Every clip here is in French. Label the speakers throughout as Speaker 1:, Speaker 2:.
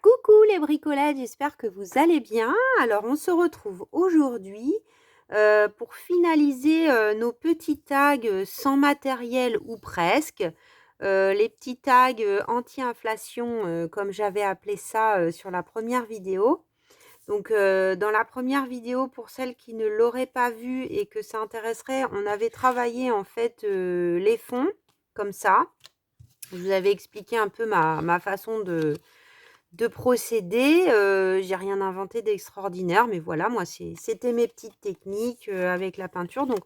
Speaker 1: Coucou les bricolages, j'espère que vous allez bien. Alors on se retrouve aujourd'hui pour finaliser nos petits tags sans matériel ou presque. Les petits tags anti-inflation comme j'avais appelé ça sur la première vidéo. Donc dans la première vidéo, pour celles qui ne l'auraient pas vu et que ça intéresserait, on avait travaillé en fait les fonds comme ça. Je vous avais expliqué un peu ma façon de procéder. J'ai rien inventé d'extraordinaire, mais voilà, moi c'était mes petites techniques avec la peinture. Donc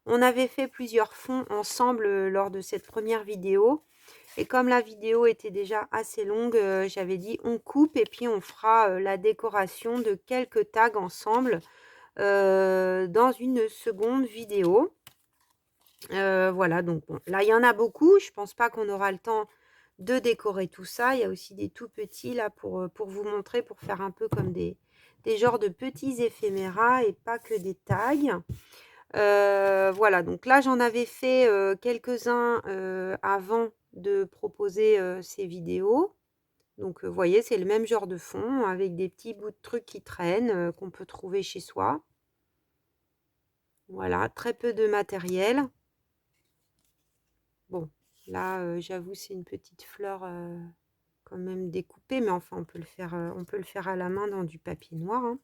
Speaker 1: on avait fait plusieurs fonds ensemble lors de cette première vidéo, et comme la vidéo était déjà assez longue, j'avais dit on coupe et puis on fera la décoration de quelques tags ensemble dans une seconde vidéo. Voilà, donc bon, là il y en a beaucoup, je pense pas qu'on aura le temps de décorer tout ça. Il y a aussi des tout petits là pour vous montrer, pour faire un peu comme des genres de petits éphéméras et pas que des tags. Voilà, donc là j'en avais fait quelques-uns avant de proposer ces vidéos. Donc vous voyez, c'est le même genre de fond avec des petits bouts de trucs qui traînent qu'on peut trouver chez soi. Voilà, très peu de matériel. Bon, là j'avoue c'est une petite fleur quand même découpée, mais enfin on peut le faire à la main dans du papier noir, hein.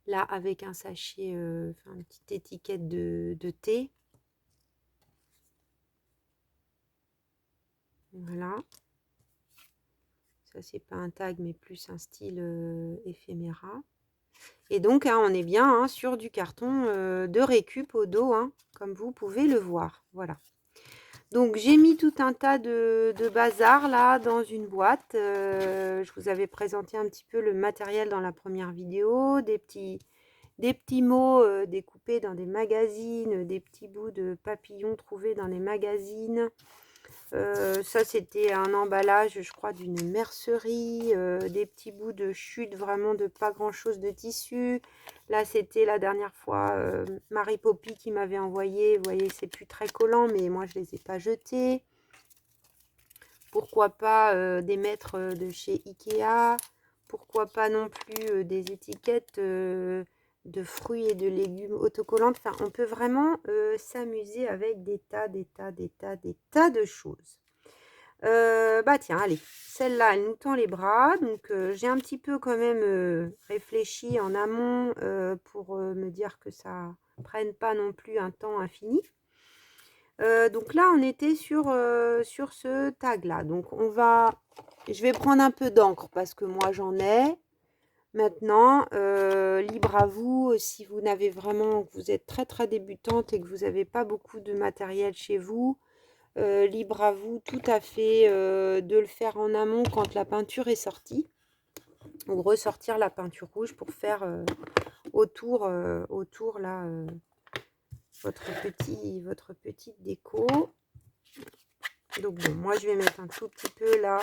Speaker 1: Là avec un sachet, enfin une petite étiquette de thé. Voilà. Ça c'est pas un tag mais plus un style éphéméra. Et donc hein, on est bien hein, sur du carton de récup au dos, hein, comme vous pouvez le voir. Voilà. Donc j'ai mis tout un tas de bazar là dans une boîte. Je vous avais présenté un petit peu le matériel dans la première vidéo, des petits mots découpés dans des magazines, des petits bouts de papillons trouvés dans les magazines. Ça c'était un emballage je crois d'une mercerie, des petits bouts de chute vraiment de pas grand chose de tissu. Là c'était la dernière fois Marie Poppy qui m'avait envoyé, vous voyez c'est plus très collant mais moi je les ai pas jetés. Pourquoi pas des mètres de chez Ikea, pourquoi pas non plus des étiquettes de fruits et de légumes autocollantes. Enfin, on peut vraiment s'amuser avec des tas de choses. Bah tiens, allez, celle-là, elle nous tend les bras. Donc, j'ai un petit peu quand même réfléchi en amont pour me dire que ça prenne pas non plus un temps infini. Donc là, on était sur ce tag-là. Donc, je vais prendre un peu d'encre parce que moi, j'en ai. Maintenant, libre à vous, si vous n'avez vraiment, que vous êtes très très débutante et que vous n'avez pas beaucoup de matériel chez vous, libre à vous tout à fait de le faire en amont quand la peinture est sortie, ou ressortir la peinture rouge pour faire autour là votre petite déco. Donc bon, moi je vais mettre un tout petit peu là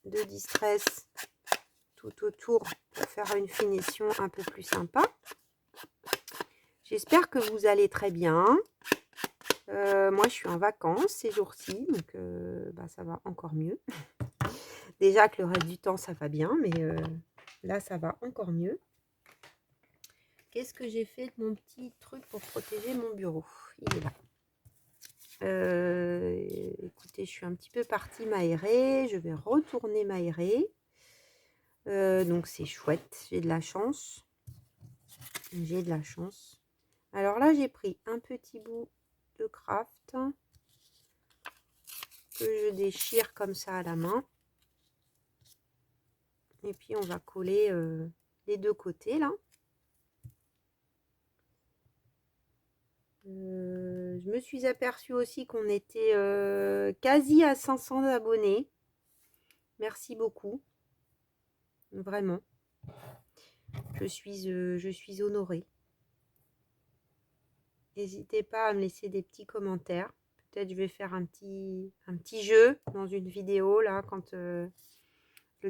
Speaker 1: de distress tout autour pour faire une finition un peu plus sympa. J'espère que vous allez très bien. Moi je suis en vacances ces jours-ci, donc bah, ça va encore mieux. Déjà que le reste du temps ça va bien, mais là ça va encore mieux. Qu'est-ce que j'ai fait de mon petit truc pour protéger mon bureau? Il est là. Écoutez, je suis un petit peu partie m'aérer. Je vais retourner m'aérer. Donc c'est chouette. J'ai de la chance. J'ai de la chance. Alors là, j'ai pris un petit bout de craft que je déchire comme ça à la main. Et puis on va coller les deux côtés là. Je me suis aperçue aussi qu'on était quasi à 500 abonnés. Merci beaucoup. Vraiment. Je suis honorée. N'hésitez pas à me laisser des petits commentaires. Peut-être je vais faire un petit jeu dans une vidéo là quand le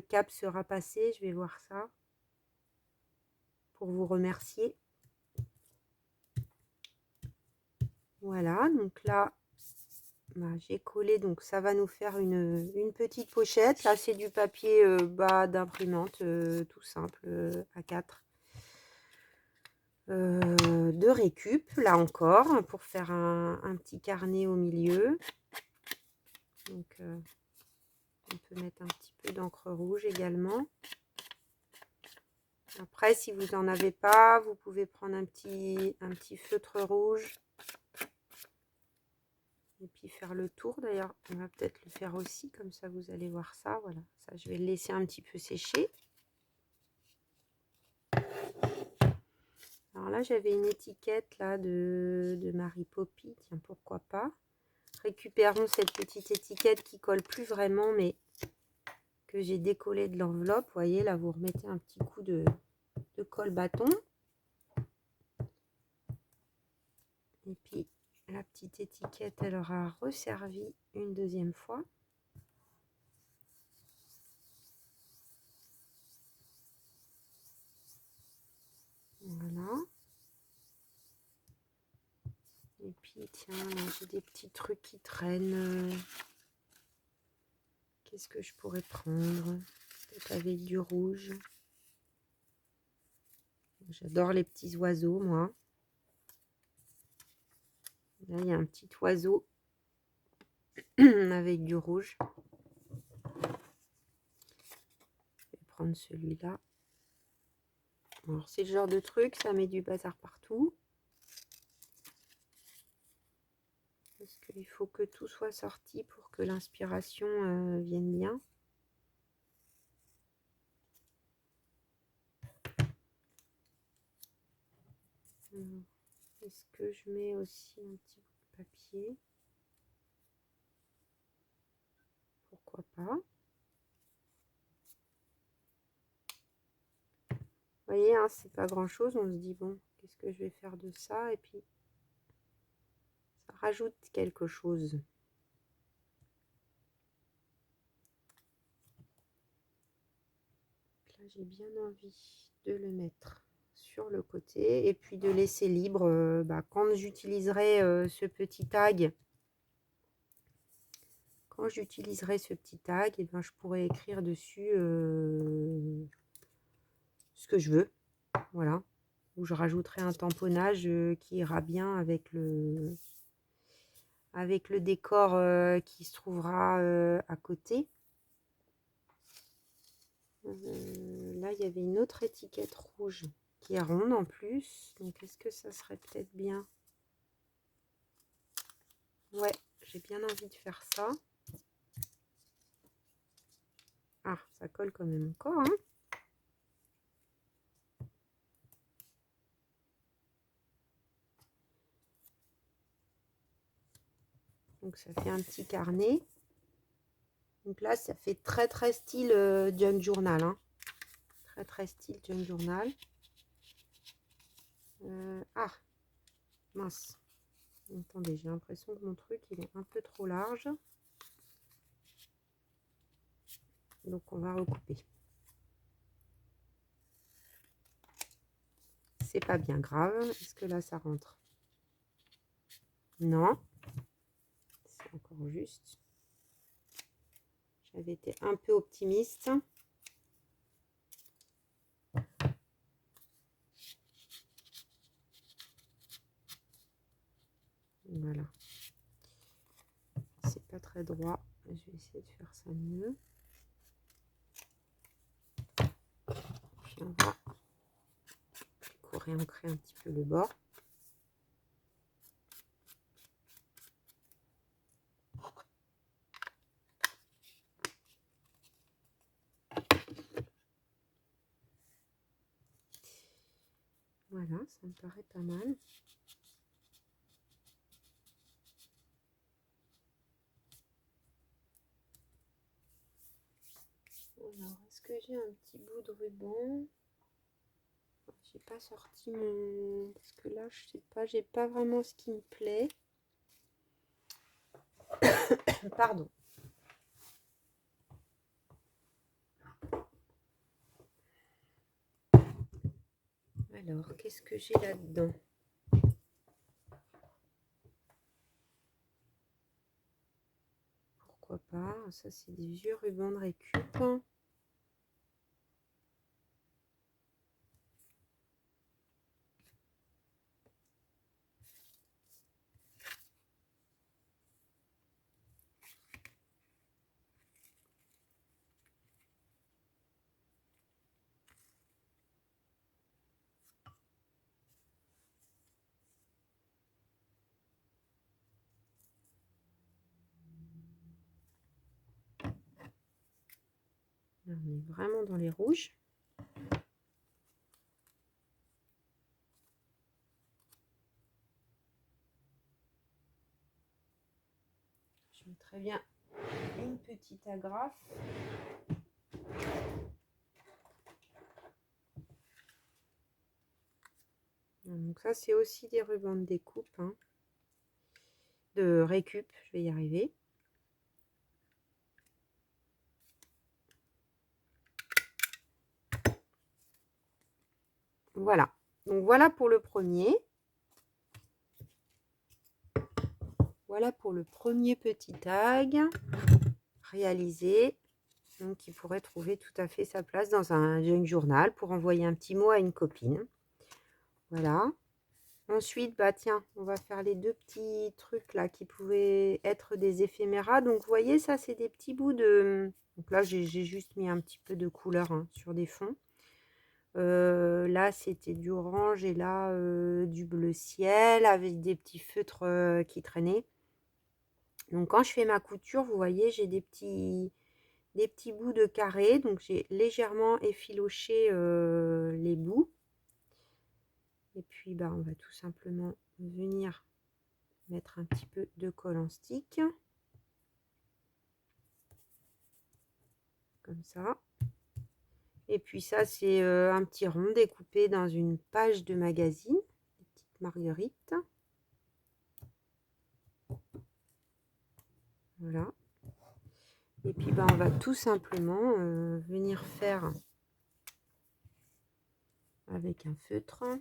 Speaker 1: cap sera passé. Je vais voir ça pour vous remercier. Voilà, donc là, Voilà, j'ai collé, donc ça va nous faire une petite pochette. Là, c'est du papier d'imprimante, tout simple, A4. De récup, là encore, pour faire un petit carnet au milieu. Donc, on peut mettre un petit peu d'encre rouge également. Après, si vous n'en avez pas, vous pouvez prendre un petit feutre rouge. Et puis faire le tour. D'ailleurs, on va peut-être le faire aussi, comme ça vous allez voir ça. Voilà, ça je vais le laisser un petit peu sécher. Alors là, j'avais une étiquette là de Mary Poppy. Tiens, pourquoi pas. Récupérons cette petite étiquette qui colle plus vraiment, mais que j'ai décollé de l'enveloppe. Vous voyez, là, vous remettez un petit coup de colle bâton. Et puis, la petite étiquette, elle aura resservi une deuxième fois. Voilà. Et puis, tiens, là, j'ai des petits trucs qui traînent. Qu'est-ce que je pourrais prendre? Peut-être avec du rouge. J'adore les petits oiseaux, moi. Là, il y a un petit oiseau avec du rouge. Je vais prendre celui-là. Alors, c'est le genre de truc, ça met du bazar partout. Parce qu'il faut que tout soit sorti pour que l'inspiration vienne bien. Est-ce que je mets aussi un petit bout de papier? Pourquoi pas? Vous voyez, hein, c'est pas grand chose. On se dit, bon, qu'est-ce que je vais faire de ça? Et puis, ça rajoute quelque chose. Là, j'ai bien envie de le mettre sur le côté et puis de laisser libre quand j'utiliserai ce petit tag. Quand j'utiliserai ce petit tag, et ben, je pourrai écrire dessus ce que je veux. Voilà. Ou je rajouterai un tamponnage qui ira bien avec le décor qui se trouvera à côté. Là, il y avait une autre étiquette rouge qui est ronde en plus. Donc, est-ce que ça serait peut-être bien? Ouais, j'ai bien envie de faire ça. Ah, ça colle quand même encore, hein. Donc, ça fait un petit carnet. Donc là, ça fait très, très style junk journal, hein. Très, très style junk journal. Ah, mince. Attendez, j'ai l'impression que mon truc, il est un peu trop large. Donc, on va recouper. C'est pas bien grave. Est-ce que là, ça rentre? Non. C'est encore juste. J'avais été un peu optimiste. Voilà. C'est pas très droit. Je vais essayer de faire ça mieux. Puis on va réancrer un petit peu le bord. Voilà, ça me paraît pas mal. Alors, est-ce que j'ai un petit bout de ruban? J'ai pas sorti mon... Parce que là, je sais pas, j'ai pas vraiment ce qui me plaît. Pardon. Alors, qu'est-ce que j'ai là-dedans? ça c'est des vieux rubans de récup. Là, on est vraiment dans les rouges. Je mettrais bien une petite agrafe. Donc ça, c'est aussi des rubans de découpe, hein, de récup, je vais y arriver. Voilà, donc voilà pour le premier. Voilà pour le premier petit tag réalisé. Donc, qui pourrait trouver tout à fait sa place dans un junk journal pour envoyer un petit mot à une copine. Voilà. Ensuite, bah tiens, on va faire les deux petits trucs là qui pouvaient être des éphéméras. Donc, vous voyez, ça, c'est des petits bouts de... Donc là, j'ai juste mis un petit peu de couleur, hein, sur des fonds. Là, c'était du orange et là, du bleu ciel avec des petits feutres qui traînaient. Donc, quand je fais ma couture, vous voyez, j'ai des petits bouts de carré. Donc, j'ai légèrement effiloché les bouts. Et puis, bah, on va tout simplement venir mettre un petit peu de colle en stick. Comme ça. Et puis ça, c'est un petit rond découpé dans une page de magazine. Des petites marguerites. Voilà. Et puis, bah, on va tout simplement venir faire avec un feutre. Un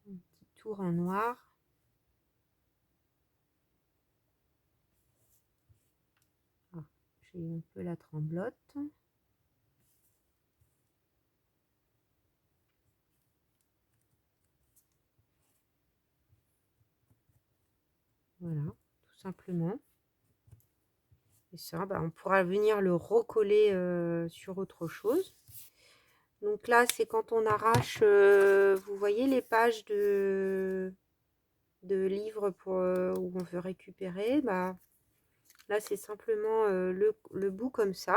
Speaker 1: petit tour en noir. Ah, j'ai un peu la tremblote. Voilà, tout simplement. Et ça, bah, on pourra venir le recoller sur autre chose. Donc là, c'est quand on arrache, vous voyez les pages de livres pour, où on veut récupérer. Bah, là, c'est simplement le bout comme ça,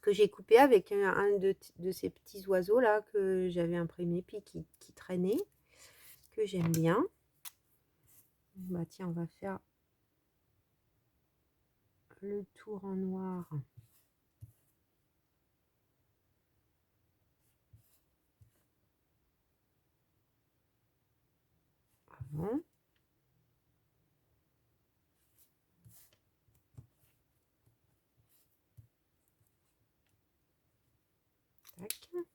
Speaker 1: que j'ai coupé avec un de ces petits oiseaux là que j'avais imprimé, puis qui traînait, que j'aime bien. Bah tiens, on va faire le tour en noir. Avant. Tac. Un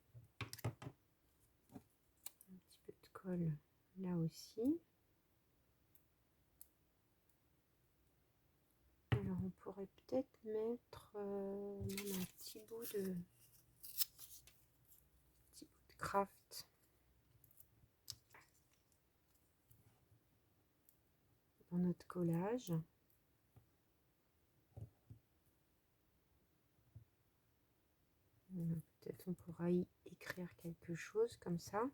Speaker 1: petit peu de colle là aussi. Alors on pourrait peut-être mettre même un petit bout de craft dans notre collage. Peut-être on pourra y écrire quelque chose comme ça.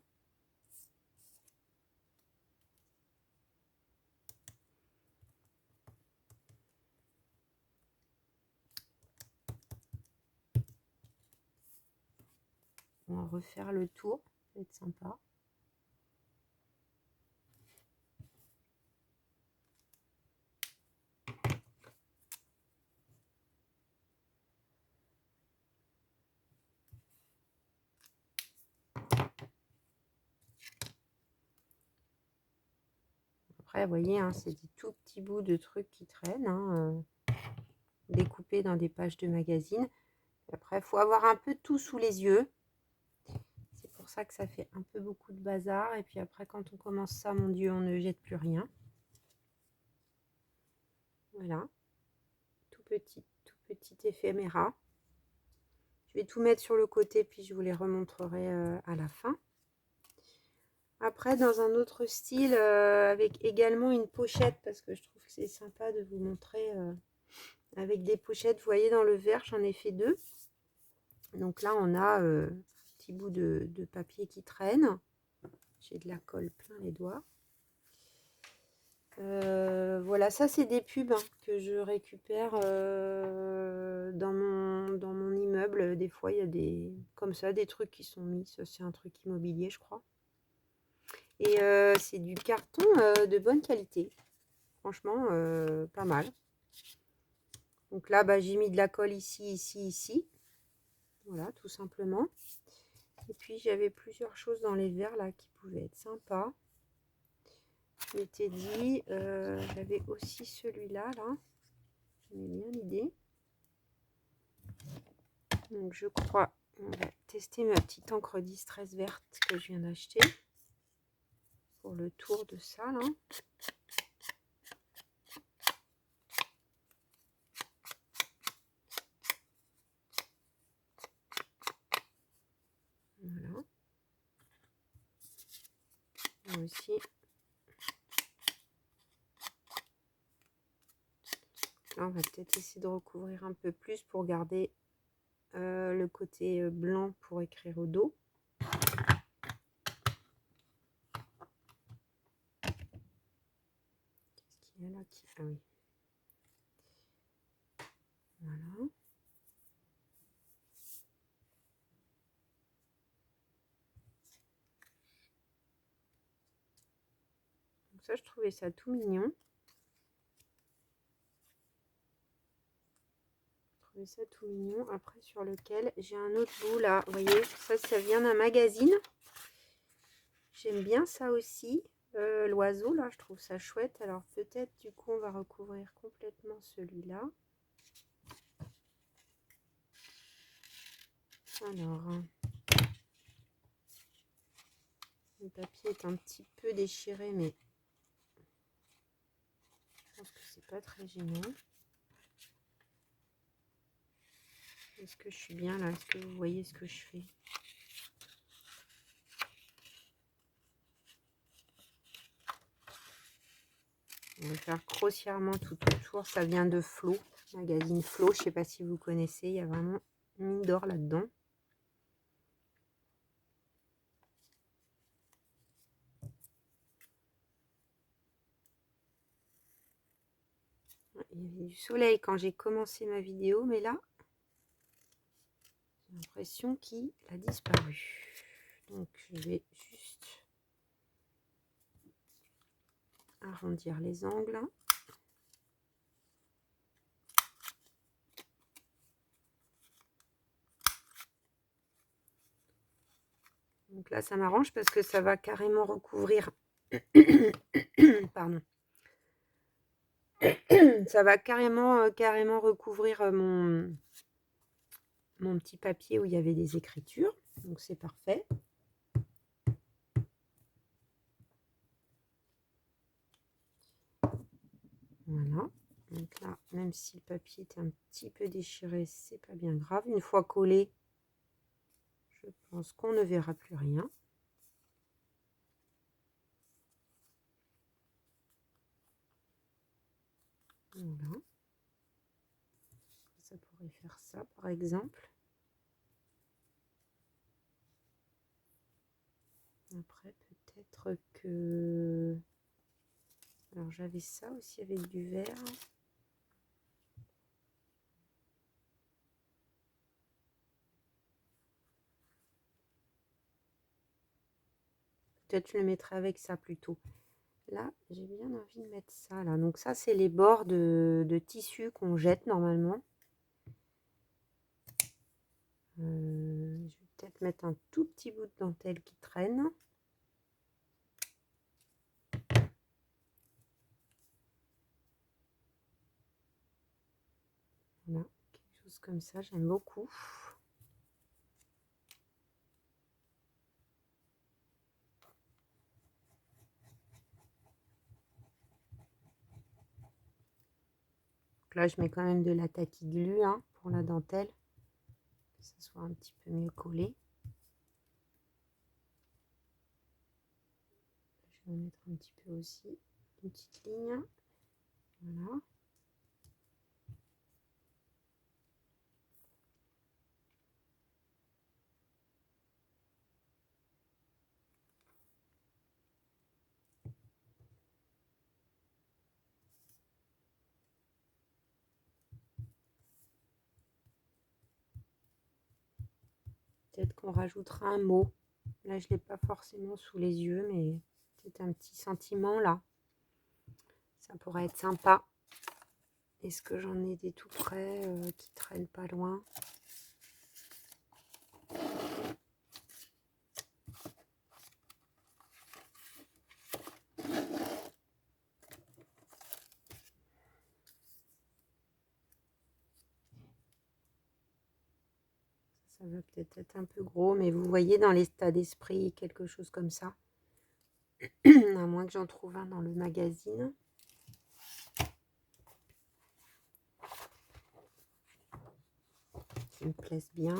Speaker 1: On va refaire le tour, ça va être sympa. Après, vous voyez, hein, c'est des tout petits bouts de trucs qui traînent, hein, découpés dans des pages de magazine. Après, il faut avoir un peu tout sous les yeux. C'est pour pour ça que ça fait un peu beaucoup de bazar. Et puis après, quand on commence ça, mon Dieu, on ne jette plus rien. Voilà. Tout petit éphéméra. Je vais tout mettre sur le côté, puis je vous les remontrerai à la fin. Après, dans un autre style, avec également une pochette, parce que je trouve que c'est sympa de vous montrer avec des pochettes. Vous voyez, dans le vert, j'en ai fait 2. Donc là, on a un petit bout de papier qui traîne. J'ai de la colle plein les doigts. Voilà, ça c'est des pubs que je récupère dans mon immeuble. Des fois, il y a des comme ça, des trucs qui sont mis. Ça, c'est un truc immobilier, je crois. Et c'est du carton de bonne qualité. Franchement, pas mal. Donc là, bah, j'ai mis de la colle ici, ici, ici. Voilà, tout simplement. Et puis, j'avais plusieurs choses dans les verres là qui pouvaient être sympas. Je m'étais dit, j'avais aussi celui-là, là. J'aimais bien l'idée. Donc, je crois, on va tester ma petite encre distress verte que je viens d'acheter. Pour le tour de ça, là. Voilà. Là aussi. Là, on va peut-être essayer de recouvrir un peu plus pour garder le côté blanc pour écrire au dos. Qu'est-ce qu'il y a là qui... Ah oui. Voilà. Donc ça, je trouvais ça tout mignon. Ça tout mignon. Après, sur lequel j'ai un autre bout là, vous voyez, ça vient d'un magazine. J'aime bien ça aussi, l'oiseau là, je trouve ça chouette. Alors peut-être du coup on va recouvrir complètement celui-là. Alors le papier est un petit peu déchiré, mais je pense que c'est pas très gênant. Est-ce que je suis bien là? Est-ce que vous voyez ce que je fais? On va faire grossièrement tout autour. Ça vient de Flo, magazine Flo. Je sais pas si vous connaissez. Il y a vraiment une mine d'or là-dedans. Il y avait du soleil quand j'ai commencé ma vidéo, mais là, j'ai l'impression qu'il a disparu. Donc, je vais juste arrondir les angles. Donc là, ça m'arrange parce que ça va carrément recouvrir... Pardon. Ça va carrément recouvrir mon petit papier où il y avait des écritures. Donc, c'est parfait. Voilà. Donc là, même si le papier est un petit peu déchiré, c'est pas bien grave. Une fois collé, je pense qu'on ne verra plus rien. Voilà. Ça pourrait faire ça, par exemple. Après, peut-être que... Alors, j'avais ça aussi avec du vert. Peut-être je le mettrai avec ça plutôt. Là, j'ai bien envie de mettre ça, là. Donc ça, c'est les bords de tissu qu'on jette normalement. Je vais peut-être mettre un tout petit bout de dentelle qui traîne. Voilà, quelque chose comme ça, j'aime beaucoup. Donc là, je mets quand même de la taquiglue hein, pour la dentelle, que ça soit un petit peu mieux collé. Je vais en mettre un petit peu aussi, une petite ligne. Voilà. Peut-être qu'on rajoutera un mot. Là, je ne l'ai pas forcément sous les yeux, mais peut-être un petit sentiment là. Ça pourrait être sympa. Est-ce que j'en ai des tout près qui traînent pas loin? Ça va peut-être être un peu gros, mais vous voyez dans l'état d'esprit quelque chose comme ça. À moins que j'en trouve un dans le magazine. Qui me plaise bien.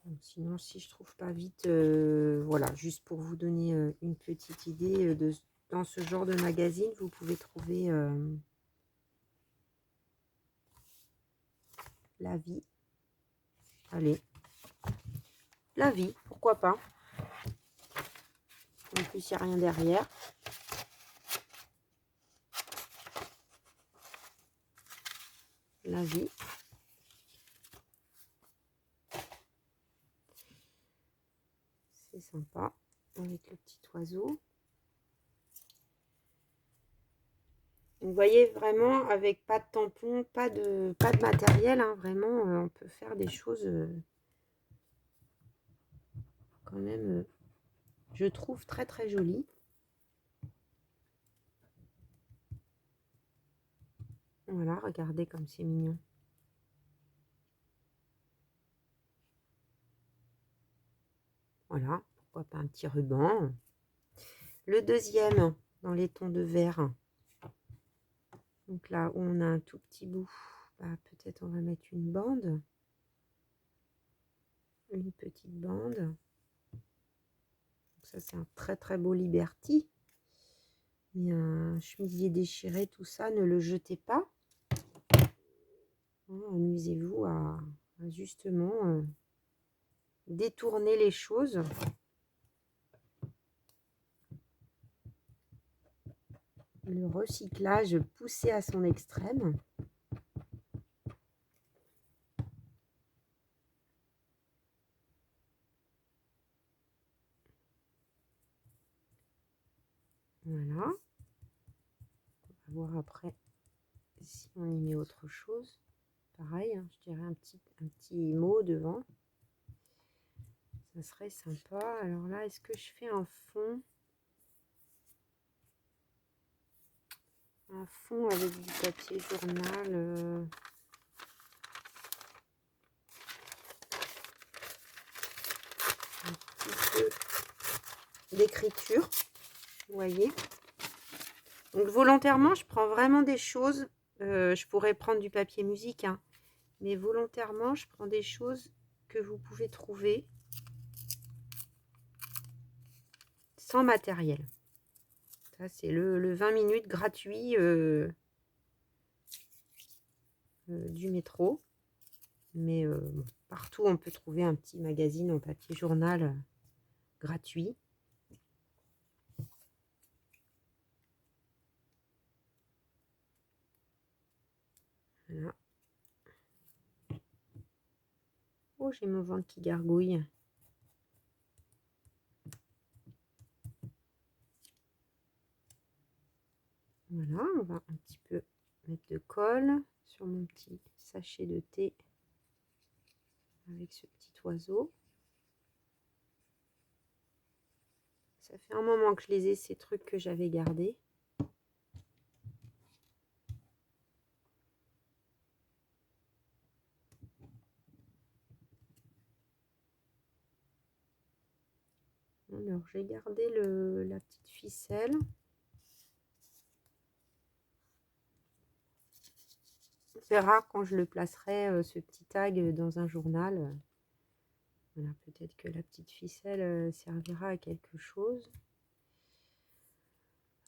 Speaker 1: Donc, sinon, si je trouve pas vite, voilà, juste pour vous donner une petite idée dans ce genre de magazine, vous pouvez trouver la vie. Allez, la vie, pourquoi pas. En plus, il n'y a rien derrière. La vie. C'est sympa. Avec le petit oiseau. Vous voyez vraiment avec pas de tampon, pas de matériel, hein, vraiment, on peut faire des choses quand même, je trouve très très jolies. Voilà, regardez comme c'est mignon. Voilà, pourquoi pas un petit ruban. Le deuxième, dans les tons de vert. Donc là où on a un tout petit bout, bah, peut-être on va mettre une bande. Une petite bande. Donc ça, c'est un très très beau Liberty. Mais un chemisier déchiré, tout ça, ne le jetez pas. Amusez-vous à justement détourner les choses. Le recyclage poussé à son extrême. Voilà. On va voir après si on y met autre chose. Pareil, hein, je dirais un petit mot devant. Ça serait sympa. Alors là, est-ce que je fais un fond? Un fond avec du papier journal. Un petit peu d'écriture. Vous voyez? Donc volontairement, je prends vraiment des choses. Je pourrais prendre du papier musique, hein, mais volontairement, je prends des choses que vous pouvez trouver sans matériel. Ça, c'est le 20 minutes gratuit du métro. Mais bon, partout, on peut trouver un petit magazine en papier journal gratuit. Voilà. Oh, j'ai mon ventre qui gargouille. Voilà, on va un petit peu mettre de colle sur mon petit sachet de thé avec ce petit oiseau. Ça fait un moment que je les ai, ces trucs que j'avais gardés. Alors, j'ai gardé la petite ficelle. On verra quand je le placerai, ce petit tag dans un journal. Voilà, peut-être que la petite ficelle servira à quelque chose.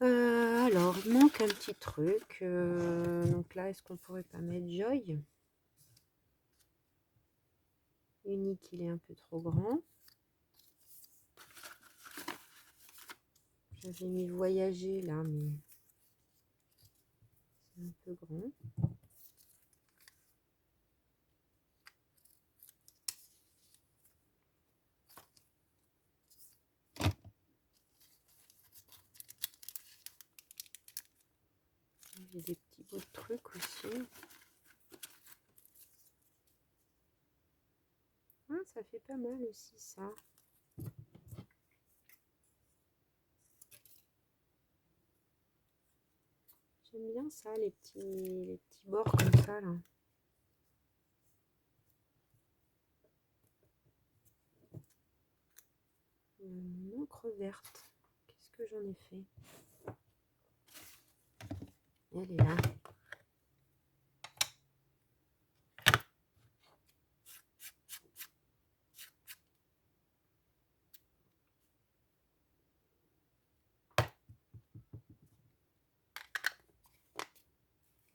Speaker 1: Alors, il manque un petit truc. Donc là, est-ce qu'on pourrait pas mettre Joy? Unique, il est un peu trop grand. J'avais mis voyager là, mais c'est un peu grand. J'ai des petits bouts de trucs aussi. Ah, ça fait pas mal aussi ça. J'aime bien ça, les petits bords comme ça là. Une encre verte. Qu'est-ce que j'en ai fait? Elle est là.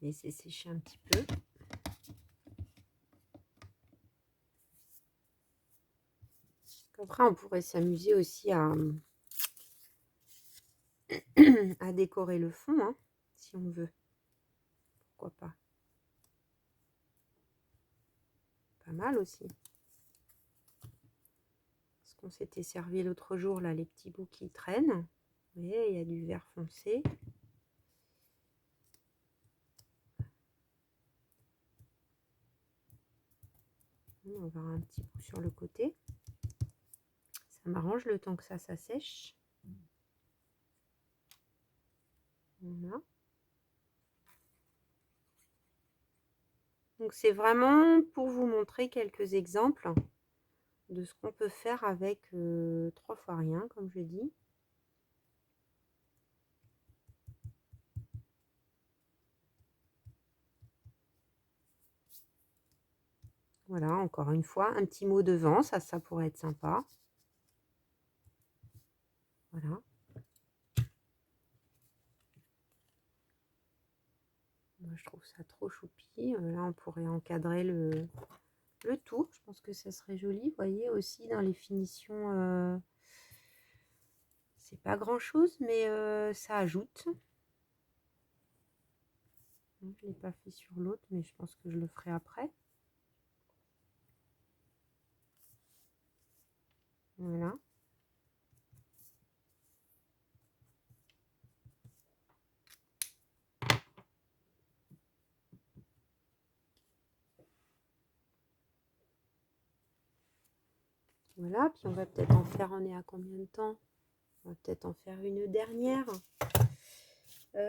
Speaker 1: Laisser sécher un petit peu. Après, on pourrait s'amuser aussi à décorer le fond, hein, si on veut. Pourquoi pas? Pas mal aussi. Ce qu'on s'était servi l'autre jour, là, les petits bouts qui traînent. Vous voyez, il y a du vert foncé. On va avoir un petit bout sur le côté. Ça m'arrange le temps que ça sèche. Voilà. Donc c'est vraiment pour vous montrer quelques exemples de ce qu'on peut faire avec 3 fois rien, comme je dis. Voilà, encore une fois, un petit mot devant, ça pourrait être sympa. Voilà. Moi, je trouve ça trop choupi. Là, on pourrait encadrer le tout. Je pense que ça serait joli. Vous voyez aussi dans les finitions, c'est pas grand chose, mais ça ajoute. Je ne l'ai pas fait sur l'autre, mais je pense que je le ferai après. Voilà. Voilà, puis on va peut-être en faire, on est à combien de temps? On va peut-être en faire une dernière. Une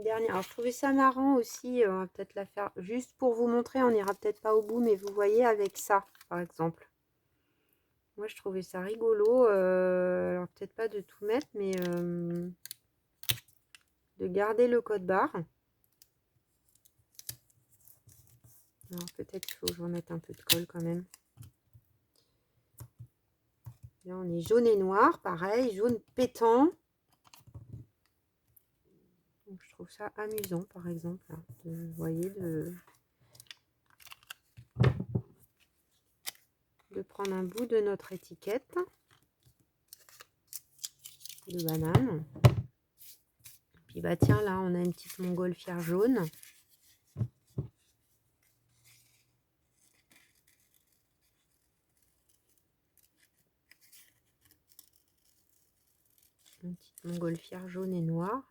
Speaker 1: dernière. Alors, je trouvais ça marrant aussi. On va peut-être la faire juste pour vous montrer. On n'ira peut-être pas au bout, mais vous voyez avec ça, par exemple. Moi, je trouvais ça rigolo. Alors, peut-être pas de tout mettre, mais de garder le code barre. Alors, peut-être qu'il faut que je remette un peu de colle quand même. Là, on est jaune et noir, pareil, jaune pétant. Donc, je trouve ça amusant, par exemple, hein, vous voyez, de prendre un bout de notre étiquette de banane. Puis, bah tiens, là, on a une petite montgolfière jaune. Une petite montgolfière jaune et noire.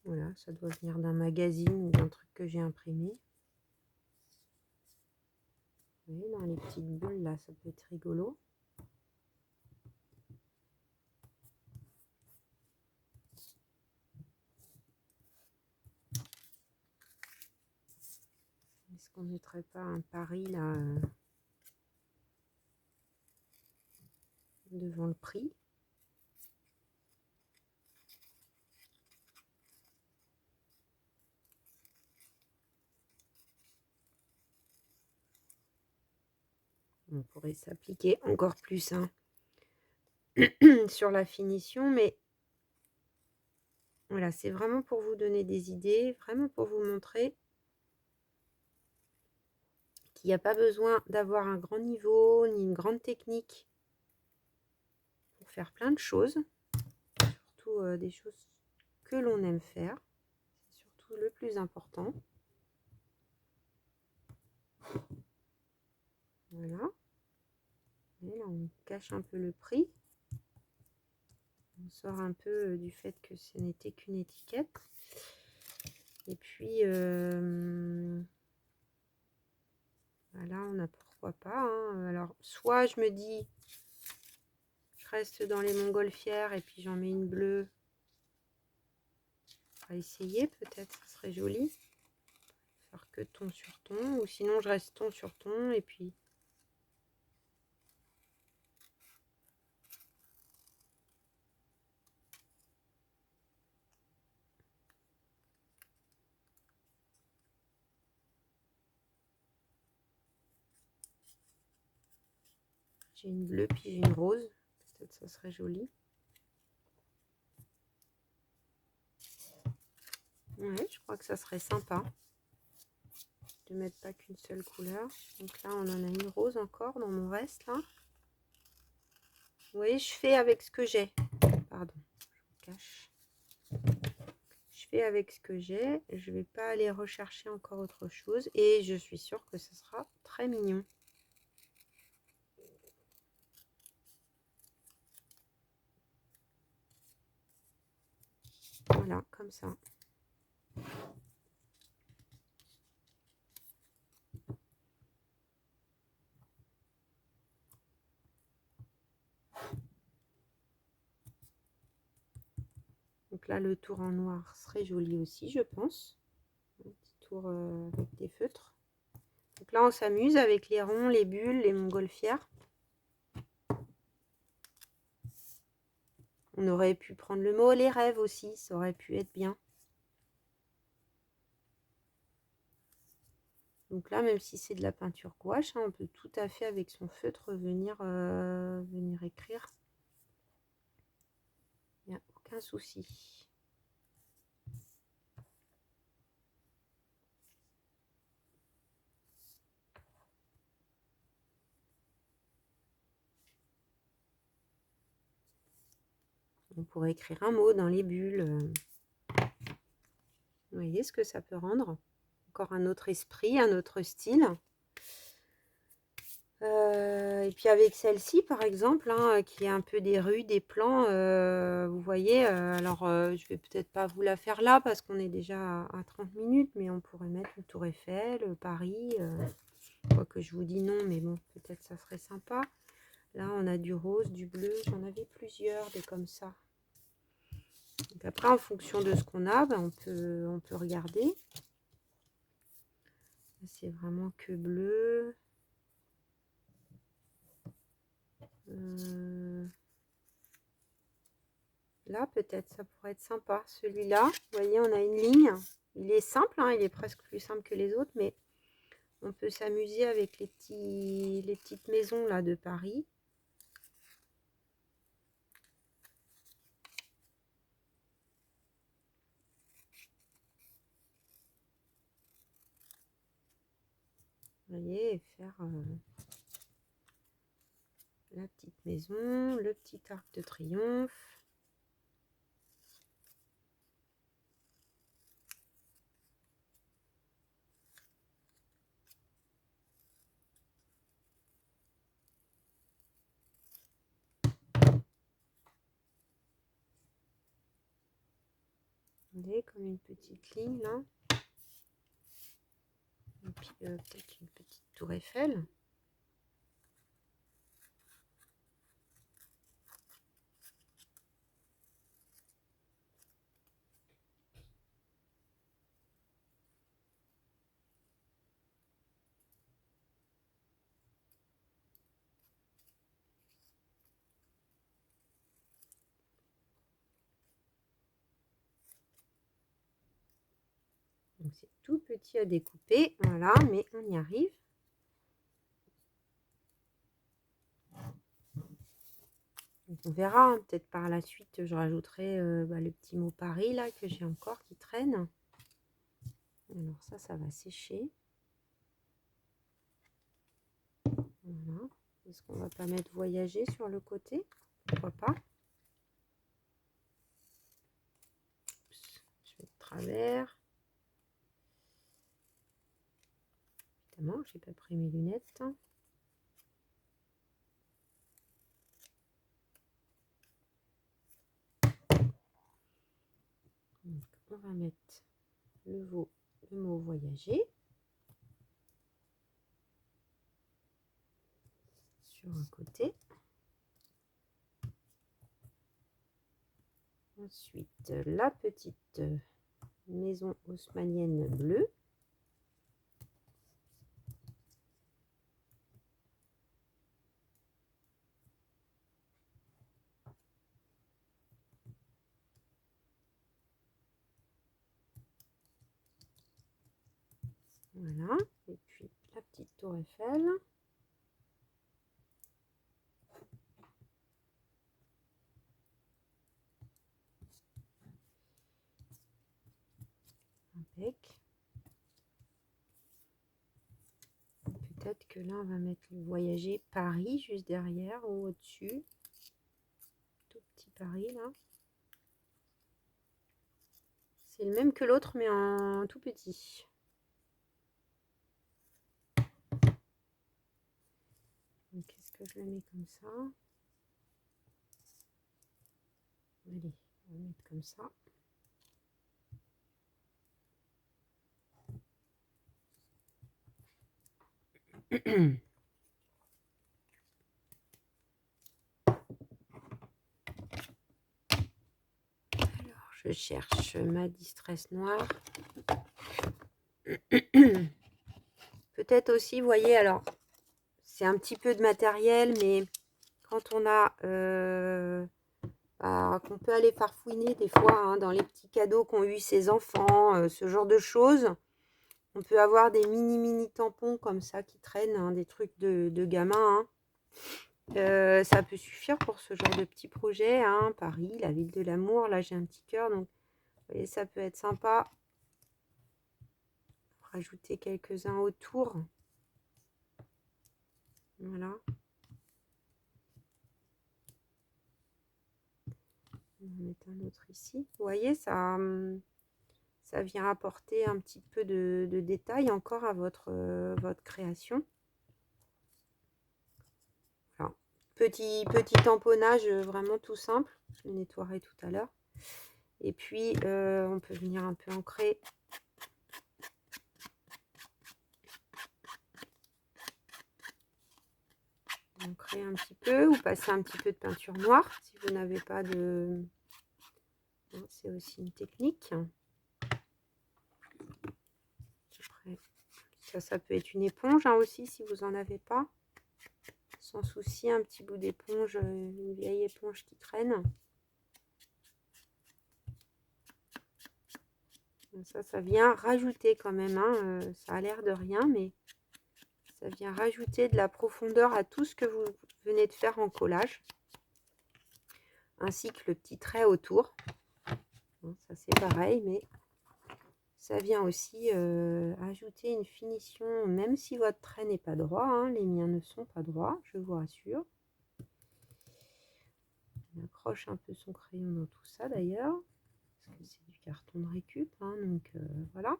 Speaker 1: Voilà, ça doit venir d'un magazine ou d'un truc que j'ai imprimé. Vous voyez, dans les petites bulles, là, ça peut être rigolo. Est-ce qu'on ne mettrait pas un pari, là prix. On pourrait s'appliquer encore plus hein, sur la finition, mais voilà, c'est vraiment pour vous donner des idées, vraiment pour vous montrer qu'il n'y a pas besoin d'avoir un grand niveau ni une grande technique pour faire plein de choses, surtout des choses que l'on aime faire, c'est surtout le plus important. Voilà. Et là, on cache un peu le prix. On sort un peu du fait que ce n'était qu'une étiquette. Et puis, voilà, on a pourquoi pas. Hein. Alors, soit je me dis, je reste dans les montgolfières et puis j'en mets une bleue. On va essayer, peut-être, ça serait joli. Faire que ton sur ton. Ou sinon, je reste ton sur ton et puis... J'ai une bleue, puis j'ai une rose. Peut-être ça serait joli. Ouais, je crois que ça serait sympa de mettre pas qu'une seule couleur. Donc là, on en a une rose encore dans mon reste, là. Vous voyez, je fais avec ce que j'ai. Pardon, je cache. Je fais avec ce que j'ai. Je vais pas aller rechercher encore autre chose. Et je suis sûre que ce sera très mignon. Voilà, comme ça. Donc là, le tour en noir serait joli aussi, je pense. Un petit tour avec des feutres. Donc là, on s'amuse avec les ronds, les bulles, les montgolfières. On aurait pu prendre le mot les rêves aussi, ça aurait pu être bien. Donc là, même si c'est de la peinture gouache, hein, on peut tout à fait avec son feutre venir écrire. Il n'y a aucun souci. On pourrait écrire un mot dans les bulles. Vous voyez ce que ça peut rendre? Encore un autre esprit, un autre style. Et puis avec celle-ci, par exemple, hein, qui est un peu des rues, des plans, vous voyez, alors je vais peut-être pas vous la faire là parce qu'on est déjà à 30 minutes, mais on pourrait mettre une tour Eiffel, Paris, quoique je vous dis non, mais bon, peut-être ça serait sympa. Là, on a du rose, du bleu, j'en avais plusieurs, des comme ça. Donc après, en fonction de ce qu'on a, ben, on peut regarder. C'est vraiment que bleu. Là, peut-être, ça pourrait être sympa. Celui-là, vous voyez, on a une ligne. Il est simple, hein, il est presque plus simple que les autres, mais on peut s'amuser avec les petites maisons là de Paris. Vous voyez, et faire la petite maison, le petit arc de triomphe. Vous voyez, comme une petite ligne là. Et puis peut-être une petite tour Eiffel. Donc c'est tout petit à découper, voilà, mais on y arrive. Donc on verra, hein, peut-être par la suite, je rajouterai le petit mot Paris là que j'ai encore qui traîne. Alors ça va sécher. Voilà. Est-ce qu'on va pas mettre voyager sur le côté? Pourquoi pas? Oups, je vais de travers. Évidemment, j'ai pas pris mes lunettes. Donc, on va mettre le mot voyager sur un côté. Ensuite, la petite maison haussmannienne bleue. Voilà, et puis la petite tour Eiffel. Impec. Peut-être que là, on va mettre le voyager Paris juste derrière ou au-dessus. Tout petit Paris, là. C'est le même que l'autre, mais en tout petit. Qu'est-ce que je le mets comme ça? Allez, on va le mettre comme ça. Alors, je cherche ma distress noire. Peut-être aussi, vous voyez, alors, c'est un petit peu de matériel, mais quand on a... qu'on peut aller farfouiner des fois hein, dans les petits cadeaux qu'ont eu ses enfants, ce genre de choses. On peut avoir des mini tampons comme ça qui traînent, hein, des trucs de gamins. Hein. Ça peut suffire pour ce genre de petit projet. Hein. Paris, la ville de l'amour. Là, j'ai un petit cœur. Donc, vous voyez, ça peut être sympa. Rajouter quelques-uns autour. Voilà. On va mettre un autre ici. Vous voyez, ça vient apporter un petit peu de détail encore à votre création. Voilà. Petit tamponnage vraiment tout simple. Je le nettoierai tout à l'heure. Et puis, on peut venir un peu ancrer. Ancrer un petit peu ou passer un petit peu de peinture noire si vous n'avez pas de... C'est aussi une technique. Après, ça peut être une éponge hein, aussi si vous n'en avez pas. Sans souci, un petit bout d'éponge, une vieille éponge qui traîne. Ça vient rajouter quand même, hein, ça a l'air de rien, mais ça vient rajouter de la profondeur à tout ce que vous venez de faire en collage. Ainsi que le petit trait autour. Ça c'est pareil, mais ça vient aussi ajouter une finition, même si votre trait n'est pas droit. Hein, les miens ne sont pas droits, je vous rassure. On accroche un peu son crayon dans tout ça d'ailleurs. Parce que c'est du carton de récup, hein, donc voilà.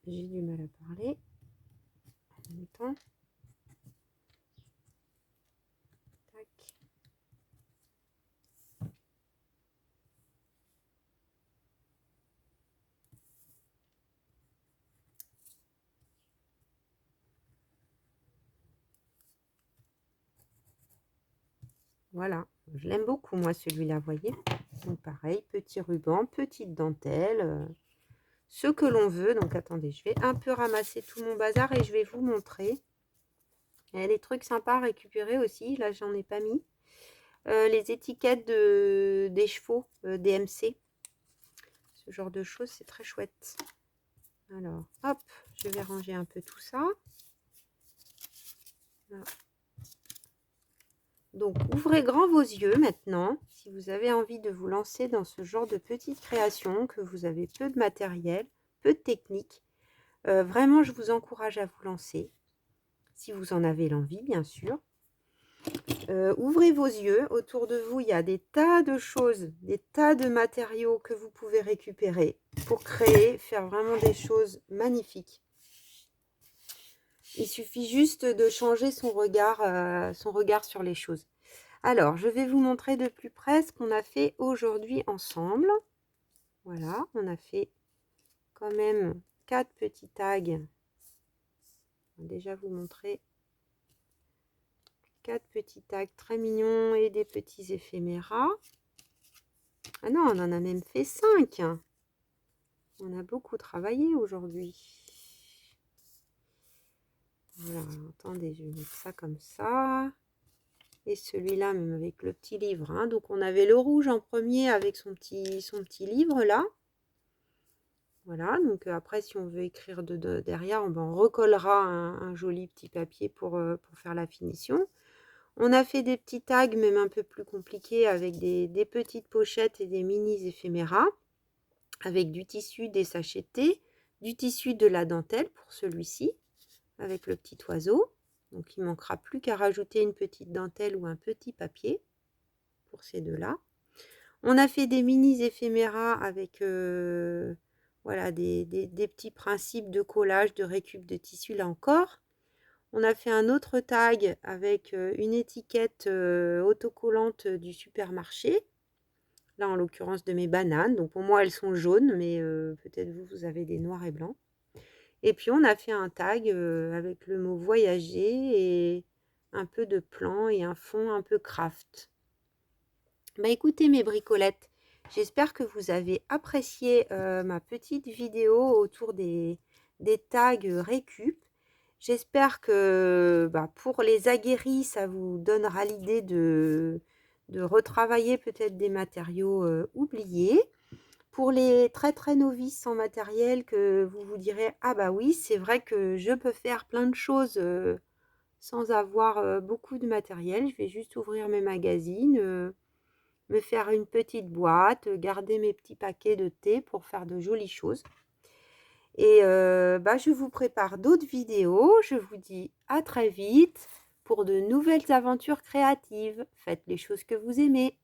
Speaker 1: J'ai du mal à parler en même temps. Tac. Voilà, je l'aime beaucoup moi celui-là, voyez. Donc pareil, petit ruban, petite dentelle, ce que l'on veut. Donc attendez, je vais un peu ramasser tout mon bazar et je vais vous montrer. Il y a des trucs sympas à récupérer aussi, là j'en ai pas mis. les étiquettes des chevaux, DMC. Ce genre de choses, c'est très chouette. Alors, hop, je vais ranger un peu tout ça. Voilà. Donc, ouvrez grand vos yeux maintenant, si vous avez envie de vous lancer dans ce genre de petite création, que vous avez peu de matériel, peu de technique. Vraiment, je vous encourage à vous lancer, si vous en avez l'envie, bien sûr. Ouvrez vos yeux, autour de vous, il y a des tas de choses, des tas de matériaux que vous pouvez récupérer pour créer, faire vraiment des choses magnifiques. Il suffit juste de changer son regard sur les choses. Alors, je vais vous montrer de plus près ce qu'on a fait aujourd'hui ensemble. Voilà, on a fait quand même 4 petits tags. Je vais déjà vous montrer 4 petits tags très mignons et des petits éphéméras. Ah non, on en a même fait 5. On a beaucoup travaillé aujourd'hui. Voilà, attendez, je vais mettre ça comme ça. Et celui-là, même avec le petit livre. Hein. Donc, on avait le rouge en premier avec son petit livre là. Voilà, donc après, si on veut écrire derrière, on recollera un joli petit papier pour faire la finition. On a fait des petits tags, même un peu plus compliqués, avec des petites pochettes et des mini éphéméras, avec du tissu, des sachets de thé, du tissu, de la dentelle pour celui-ci, avec le petit oiseau. Donc, il ne manquera plus qu'à rajouter une petite dentelle ou un petit papier pour ces deux-là. On a fait des mini éphéméras avec voilà, des petits principes de collage, de récup de tissu là encore. On a fait un autre tag avec une étiquette autocollante du supermarché. Là, en l'occurrence de mes bananes. Donc, pour moi, elles sont jaunes, mais peut-être vous avez des noirs et blancs. Et puis, on a fait un tag avec le mot voyager et un peu de plan et un fond un peu craft. Bah, écoutez mes bricolettes, j'espère que vous avez apprécié ma petite vidéo autour des tags récup. J'espère que pour les aguerris, ça vous donnera l'idée de retravailler peut-être des matériaux oubliés. Pour les très très novices sans matériel, que vous vous direz « Ah bah oui, c'est vrai que je peux faire plein de choses sans avoir beaucoup de matériel. Je vais juste ouvrir mes magazines. Me faire une petite boîte, garder mes petits paquets de thé pour faire de jolies choses. » Et je vous prépare d'autres vidéos. Je vous dis à très vite pour de nouvelles aventures créatives. Faites les choses que vous aimez.